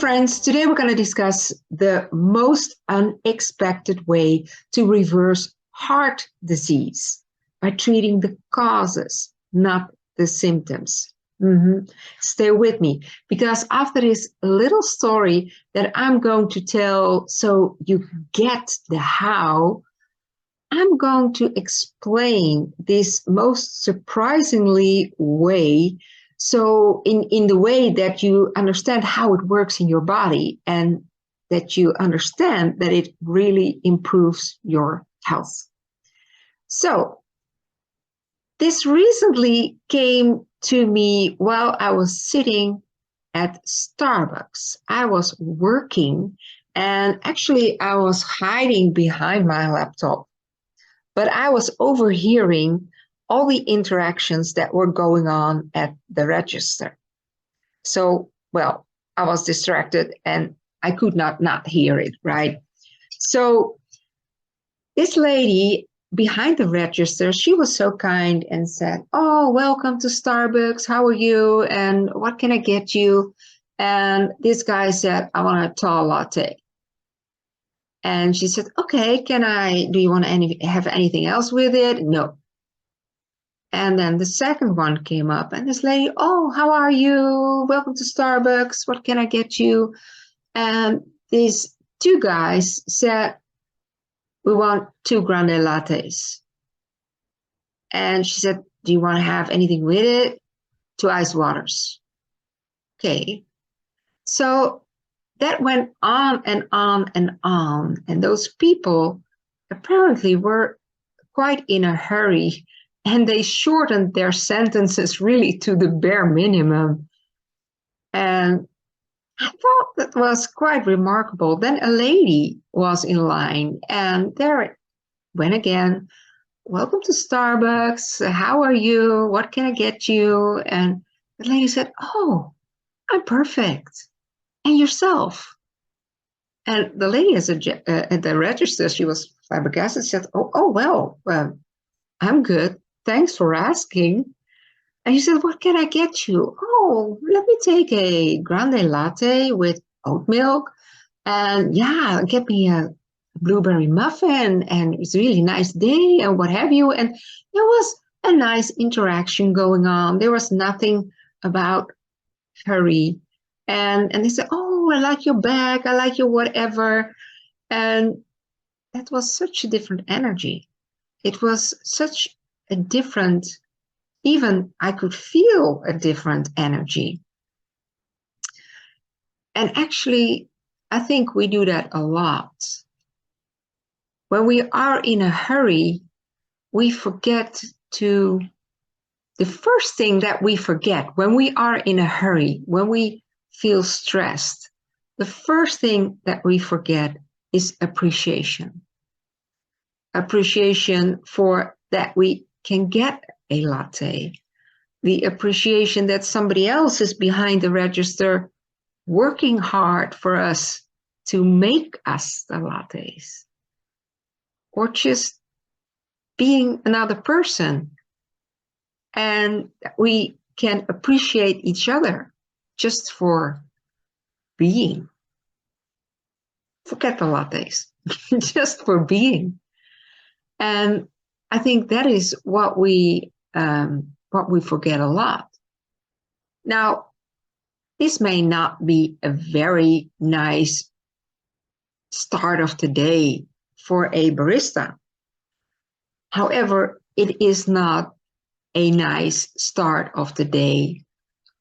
friends, today we're going to discuss the most unexpected way to reverse heart disease by treating the causes, not the symptoms. Stay with me, because after this little story that I'm going to tell so you get the how, I'm going to explain this most surprisingly way. So in the way that you understand how it works in your body and that you understand that it really improves your health. So this recently came to me while I was sitting at Starbucks. I was working and actually I was hiding behind my laptop, but I was overhearing all the interactions that were going on at the register. So, well, I was distracted and I could not hear it, right? So this lady behind the register, she was so kind and said, "Oh, welcome to Starbucks. How are you? And what can I get you?" And this guy said, "I want a tall latte." And she said, "Okay, do you want to have anything else with it?" "No." And then the second one came up and this lady, "Oh, how are you? Welcome to Starbucks. What can I get you?" And these two guys said, "We want 2 grande lattes." And she said, "Do you want to have anything with it?" 2 ice waters. Okay. So that went on and on and on. And those people apparently were quite in a hurry, and they shortened their sentences really to the bare minimum. And I thought that was quite remarkable. Then a lady was in line, and there it went again. "Welcome to Starbucks. How are you? What can I get you?" And the lady said, "Oh, I'm perfect. And yourself?" And the lady at the register, she was flabbergasted, said, "Oh well, I'm good. Thanks for asking." And he said, "What can I get you?" "Oh, let me take a grande latte with oat milk. And yeah, get me a blueberry muffin. And it's a really nice day and what have you." And there was a nice interaction going on. There was nothing about hurry. And they said, "Oh, I like your bag. I like your whatever." And that was such a different energy. It was such a different, even I could feel a different energy. And actually, I think we do that a lot. When we are in a hurry, we forget to, the first thing that we forget when we are in a hurry, when we feel stressed, the first thing that we forget is appreciation. Appreciation for that we can get a latte. The appreciation that somebody else is behind the register working hard for us to make us the lattes. Or just being another person. And we can appreciate each other just for being. Forget the lattes, just for being. And I think that is what we forget a lot. Now, this may not be a very nice start of the day for a barista. However, it is not a nice start of the day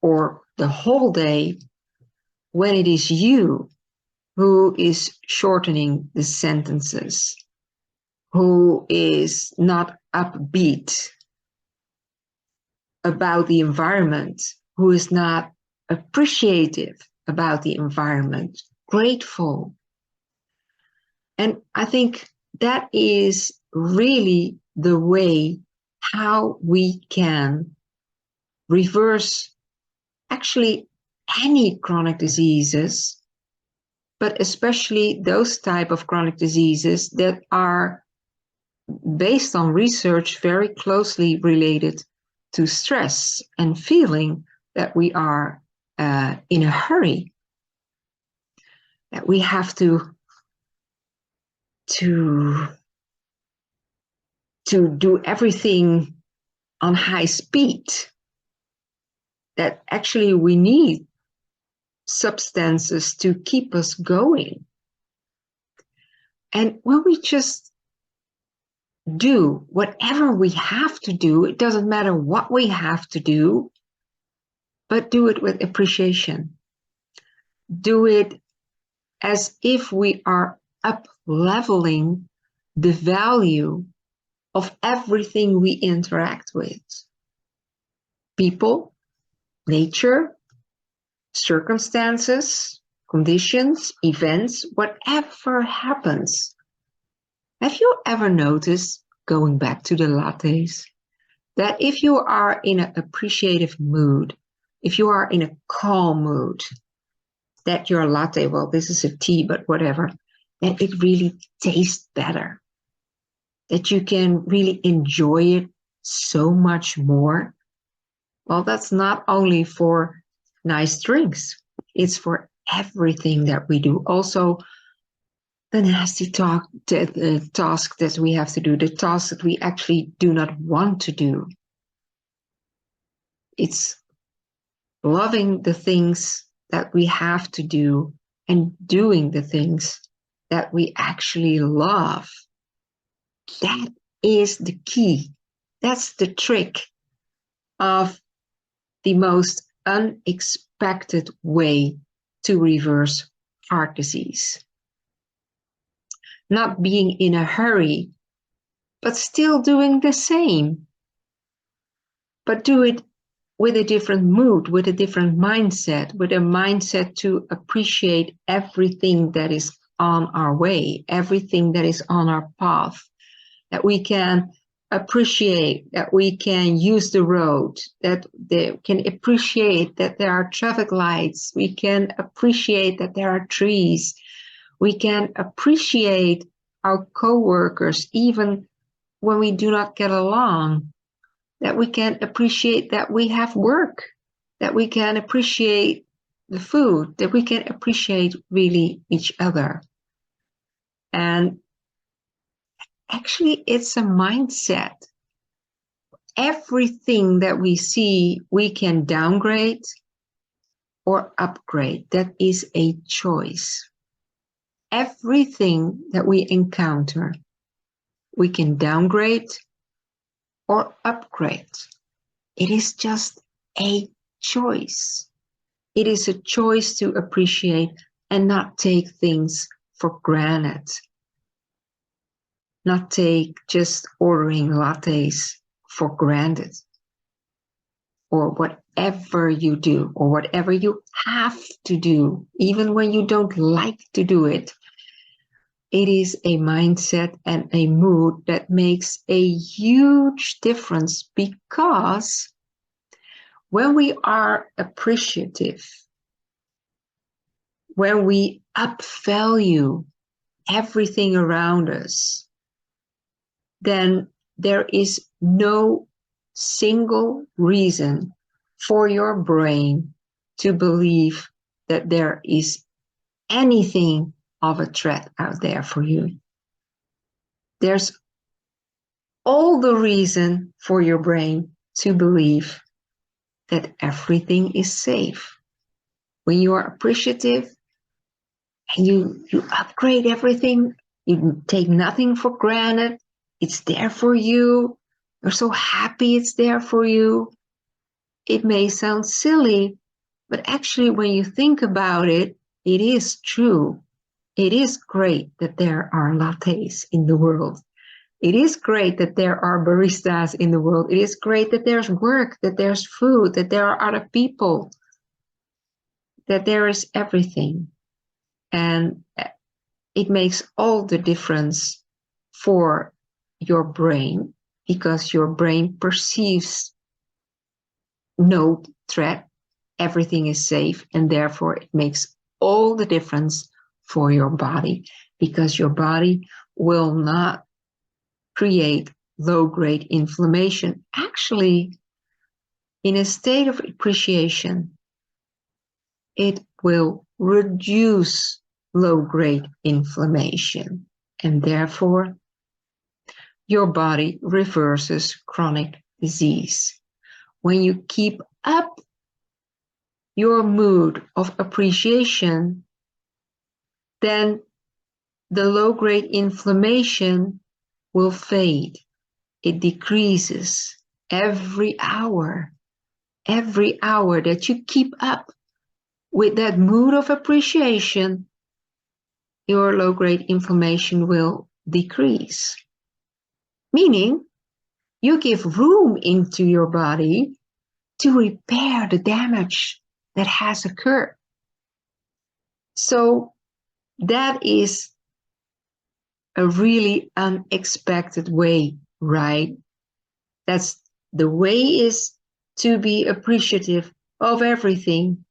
or the whole day when it is you who is shortening the sentences, who is not upbeat about the environment, who is not appreciative about the environment, grateful. And I think that is really the way how we can reverse actually any chronic diseases, but especially those type of chronic diseases that are based on research very closely related to stress and feeling that we are in a hurry. that we have to do everything on high speed, that actually we need substances to keep us going. And when we just do whatever we have to do, it doesn't matter what we have to do, but do it with appreciation. Do it as if we are up-leveling the value of everything we interact with. People, nature, circumstances, conditions, events, whatever happens. Have you ever noticed, going back to the lattes, that if you are in an appreciative mood, if you are in a calm mood, that your latte, well, this is a tea, but whatever, that it really tastes better, that you can really enjoy it so much more? Well, that's not only for nice drinks, it's for everything that we do. Also, the nasty task that we have to do, the task that we actually do not want to do. It's loving the things that we have to do and doing the things that we actually love. That is the key. That's the trick of the most unexpected way to reverse heart disease. Not being in a hurry, but still doing the same. But do it with a different mood, with a different mindset, with a mindset to appreciate everything that is on our way, everything that is on our path, that we can appreciate, that we can use the road, that they can appreciate that there are traffic lights, we can appreciate that there are trees, we can appreciate our co-workers even when we do not get along, that we can appreciate that we have work, that we can appreciate the food, that we can appreciate really each other. And actually, it's a mindset. Everything that we see, we can downgrade or upgrade. That is a choice. Everything that we encounter, we can downgrade or upgrade. It is just a choice. It is a choice to appreciate and not take things for granted. Not take just ordering lattes for granted. Or whatever you do, or whatever you have to do, even when you don't like to do it. It is a mindset and a mood that makes a huge difference, because when we are appreciative, when we upvalue everything around us, then there is no single reason for your brain to believe that there is anything of a threat out there for you. There's all the reason for your brain to believe that everything is safe. When you are appreciative and you upgrade everything, you take nothing for granted, it's there for you, you're so happy it's there for you. It may sound silly, but actually when you think about it, it is true. It is great that there are lattes in the world. It is great that there are baristas in the world. It is great that there's work, that there's food, that there are other people, that there is everything. And it makes all the difference for your brain, because your brain perceives no threat, everything is safe, and therefore it makes all the difference for your body, because your body will not create low-grade inflammation. Actually, in a state of appreciation, it will reduce low-grade inflammation, and therefore your body reverses chronic disease. When you keep up your mood of appreciation, then the low-grade inflammation will fade. It decreases every hour. Every hour that you keep up with that mood of appreciation, your low-grade inflammation will decrease. Meaning, you give room into your body to repair the damage that has occurred. So that is a really unexpected way, right? That's the way is to be appreciative of everything.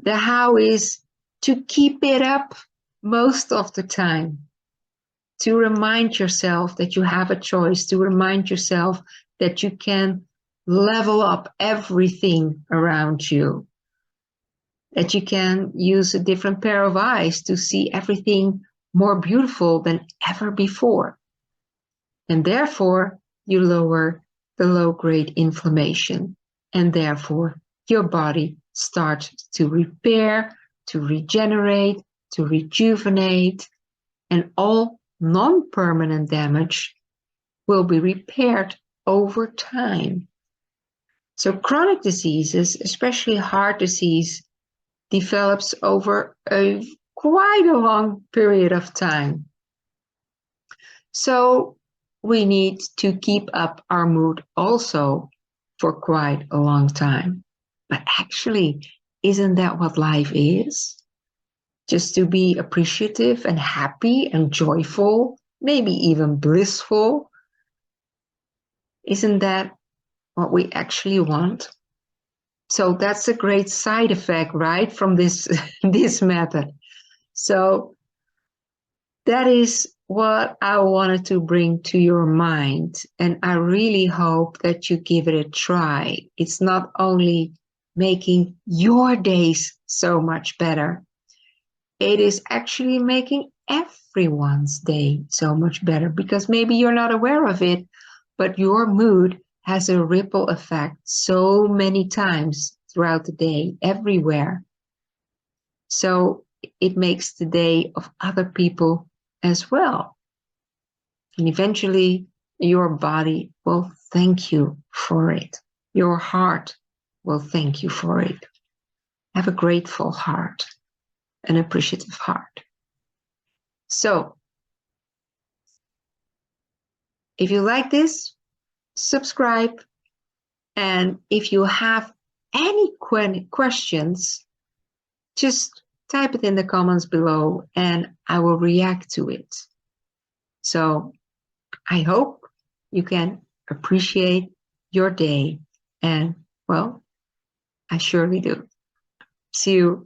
The how is to keep it up most of the time. To remind yourself that you have a choice, to remind yourself that you can level up everything around you, that you can use a different pair of eyes to see everything more beautiful than ever before. And therefore, you lower the low-grade inflammation, and therefore your body starts to repair, to regenerate, to rejuvenate, and all non-permanent damage will be repaired over time. So chronic diseases, especially heart disease, develops over quite a long period of time. So we need to keep up our mood also for quite a long time. But actually, isn't that what life is? Just to be appreciative and happy and joyful, maybe even blissful. Isn't that what we actually want? So that's a great side effect, right, from this, this method. So that is what I wanted to bring to your mind. And I really hope that you give it a try. It's not only making your days so much better, it is actually making everyone's day so much better, because maybe you're not aware of it, but your mood has a ripple effect so many times throughout the day, everywhere. So it makes the day of other people as well. And eventually your body will thank you for it. Your heart will thank you for it. Have a grateful heart, an appreciative heart. So if you like this, subscribe. And if you have any questions, just type it in the comments below and I will react to it. So I hope you can appreciate your day. And well, I surely do. See you